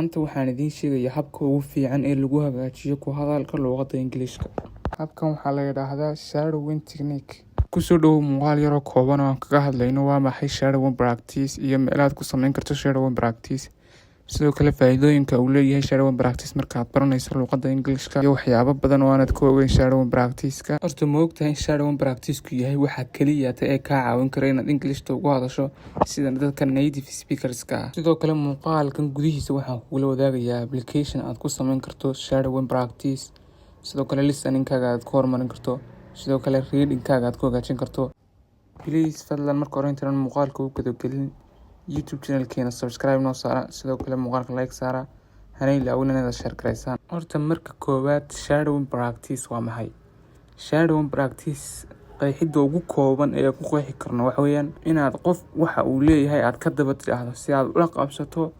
maanta waxaan idiin sheegayaa habka ugu fiican ee lagu hagaajiyo ku hadalka luqadda Ingiriiska. Habkan waxaa la yiraahdaa shadowing technique. Kusoo dhawow muuqaal yar oo kooban oo aan kaga hadlayno waa maxay shadowing practice iyo meelaad ku samayn karto shadowing practice. Sidoo kale faa'iidooyinka uu leeyahay shadowing practice markaad baranayso luqadda Ingiriiska iyo waxyaabo badan oo aanad ka ogeyn shadowing practice-ka. Horta ma ogtahay in shadowing practice-ku yahay waxa kaliya ee kaa caawin kara inaad Englishta ugu hadasho sida dadka native speakers-ka ah. Sidoo kale muuqaalkan gudihiisa waxaan kugula wadaagayaa application aad ku samayn karto shadowing practice. Sidoo kale listening-kaaga aad ku horumarin karto. Sidoo kale reading-kaaga aad ku hagaajin karto. Please fadlan marka hore intaan muuqaalka u gudagelin YouTube channel-keena subscribe noo saara, sidoo kale muuqaalka like saara, hana ilaawin inaad share gareysaan. Horta marka koowaad shadowing practice waa maxay? Shadowing practice qeexidda ugu kooban ee ku qeexi karno waxa weeyaan inaad qof waxa uu leeyahay aad ka daba tiraahdo si aad ula qabsato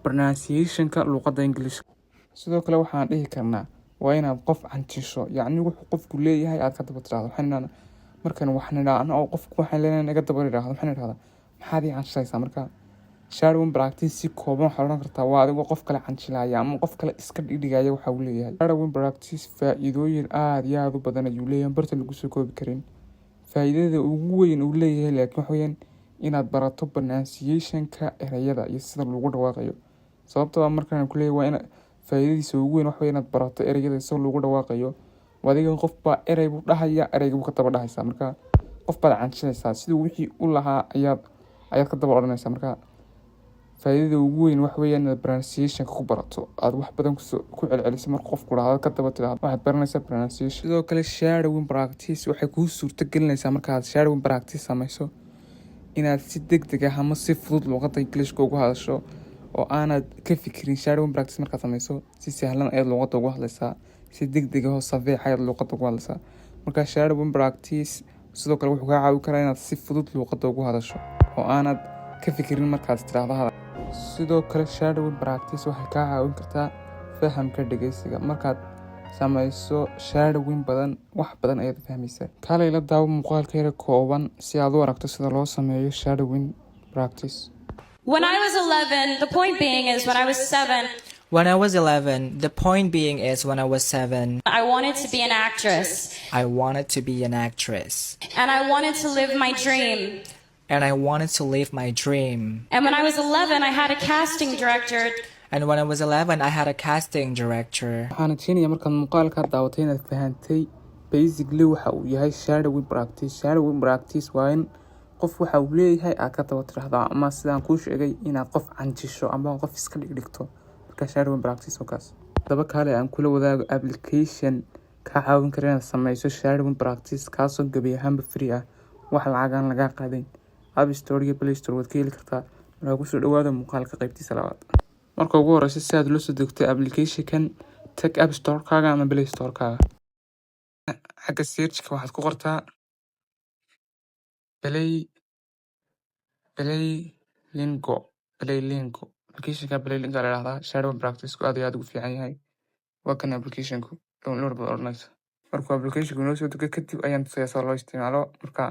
pronunciation-ka luqadda Ingiriiska. Sidoo kale waxaan dhihi karnaa waa inaad qof cantisho, yacni wuxuu qofku leeyahay aad ka daba tiraahdo. Markan waxaan idhaahno oo qofku waxaan leenahay naga daba idhaahdo waxaan idhaahdaa maxaad ii canshaysaa. marka shadowing practice si kooban waxaad oran kartaa waa adigoo qof kale canshilaya ama qof kale iska dhigaya waxa uu leeyahay. Shadowing practice faa'iidooyin aad iyo aad u badan ayuu leeyahay barta lagu soo koobi karin. Faa'iidada ugu weyn uu leeyahay laakiin waxa weeyaan inaad barato pronunciation-ka erayada iyo sida lagu dhawaaqayo. Sababtoo ah markaan ku leeyahay waa in faa'iidadiisa ugu weyn waxa weeyaan inaad barato erayada sida lagu dhawaaqayo. Wadiga qof baa eray buu dhahaya eraygu ka daba dhahaysa marka qof baad canshinaysaa sidii wixii u lahaa ayaad ka daba oranaysaa. marka faa'iidada ugu weyn waxa weeyaan inaad pronunciation ku barato aad wax badan ku celceliso marka qofku dhahayo ka daba tiraahdo waxaad baranaysaa pronunciation. Sidoo kale shadowing practice waxay kuu suurto gelinaysaa marka aad shadowing practice samayso inaad si degdeg ah ama si fudud luqadda Ingiriiska ugu hadasho oo aanad ka fikirin. Shadowing practice markaad samayso si sahlan ayaad luqadda ugu hadlaysaa, si degdeg ah oo safiix ayaad luqadda ugu hadlaysaa. marka shadowing practice sidoo kale wuxuu kaa caawin karaa inaad si fudud luqadda ugu hadasho oo aanad ka fikirin markaad tiraahdo hadal. Sidoo kale shadowing practice waxay kaa caawin kartaa fahamka dhageysiga. markaad samayso shadowing badan wax badan ayaad fahmaysaa. Kaalay la daawo muuqaalka yar kooban si aad u aragto sida loo sameeyo shadowing practice. When I was 11, the point being is when I was 7, When I was 11, the point being is when I was 7, I wanted to be an actress. I wanted to be an actress. And I wanted to live my dream. And I wanted to live my dream. And when I was 11, I had a casting director. And when I was 11, I had a casting director. Waxaan rajeynayaa markaad muuqaalka daawatay inaad fahantay basically waxa uu yahay shadowing practice. Shadowing practice waa in qof waxa uu leeyahay aad ka daba tiraahdo ama sidaan kuu sheegay inaad qof canjisho ama qof iska dhigto. marka shadowing practice oo kaas daba kale aan kula wadaago application ka caawin kara inaad samayso shadowing practice kaasoo gabi ahaanba free ah, wax lacag aan laga qaadayn. App Store iyo Play Store waad ka heli kartaa. waxaa kusoo dhawaada muuqaalka qaybtiisa labaad. marka ugu horeysa si aad la soo degto application-kan tag App Store-kaaga ama Play Store-kaaga. xagga search-ka waxaad ku qortaa Playlingo. application-ka Playlingo la yiraahdaa. shadowing practice-ku aad iyo aad ugu fiican yahay. waa kan application-ku download baad oranaysaa. markuu application-ku inoo soo dego kadib ayaan tusayaa sida loo isticmaalo. marka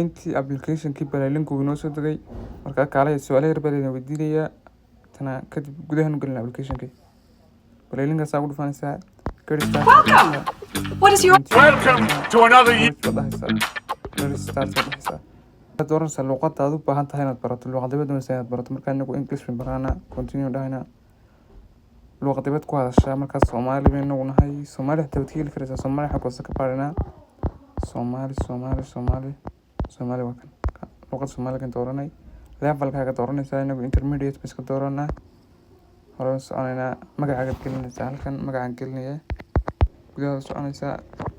intii application-kii Playlingo inoo soo degay marka kaalay su'aalo yar baa la weydiinayaa tana kadib gudaha u gelin application-kii Playlingo saa ugu dhufanaysaa. Welcome to another dooranaysaa luqadda aad u baahan tahay inaad barato. luqadda doonaysaa inaad barato marka inagu English bin barana continue dhahayna luqadda ku hadashaa. marka Soomaali baynu nagu nahay. Soomaali xitaa waad ka heli karaysaa. Soomaali xagga hoose ka baarina Soomaali waa kan luqadda Soomaali kan dooranay. level-kaaga dooranaysaa. inagu intermediate bas ka dooranaa. hore soconaynaa. magacaaga gelinaysaa halkan magacaan gelinaya gudaha soconaysaa.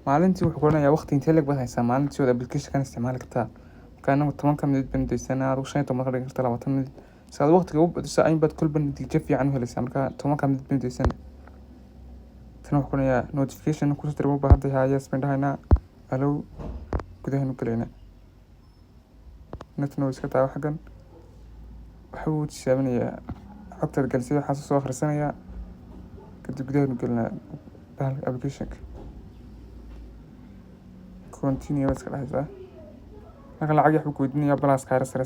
maalintii wuxuu qoranayaa waqti intee lag baad haysaa maalintii wada application-kan isticmaali kartaa. marka inagu 10 minute baan daysanaa adigu 5 minute ka dhigi kartaa 20 minute si aad waqtiga u badiso in baad kulba natiijo fiican u helaysaa. marka 10 minute baan daysanaa. tan wuxuu qoranayaa notification ku soo dirmo baahada hay'ad baan dhahaynaa allow gudaha nu galeynaa. netna iska taa xagan waxa uu tijaabinayaa xogtaad galsay waxaad soo akhrisanayaa kadib gudaha nu gelinaa application-ka continue iska dhahaysaa. marka lacag yaxbu ku weydiinayaa plus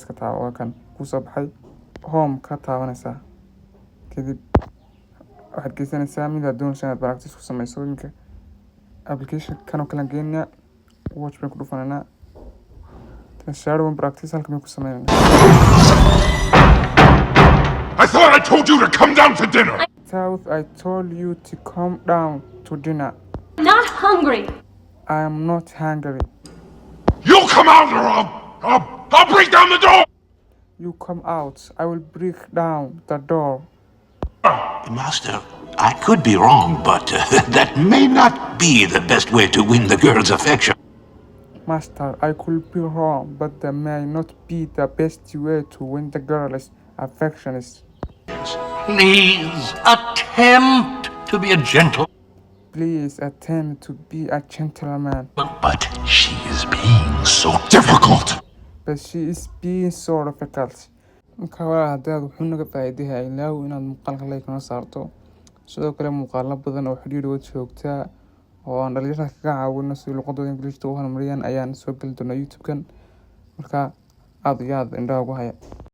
ka taa waa kan ku soo baxay home ka taabanaysaa. kadib waxaad geysanaysaa mid aad doonaysa inaad practice ku samayso iminka application kan oo kale aan geenayaa watch baan ku dhufanaynaa shadow one practice halkan baan ku sameynaynaa. I thought I told you to come down to dinner. I told you to come down to dinner. Not hungry. I am not hungry. You come out or I'll break down the door. You come out. I will break down the door. Master, I could be wrong, but that may not be the best way to win the girl's affection. Master, I could be wrong, but that may not be the best way to win the girl's affections. Please attempt to be a gentleman. Please attempt to be a gentleman. But she is being so difficult. But she is being so difficult. Marka waa hadaad wuxuu naga faa'iidayaa ilaahu inaad muuqaalka like noo saarto. Sidoo kale muuqaalo badan oo xiriir wada joogta oo aan dhalinyarada kaga caawino si luqadooda Ingiriiska u horumariyaan ayaan soo gali doonaa YouTube-kan. Marka aad iyo aad indhaha ugu haya.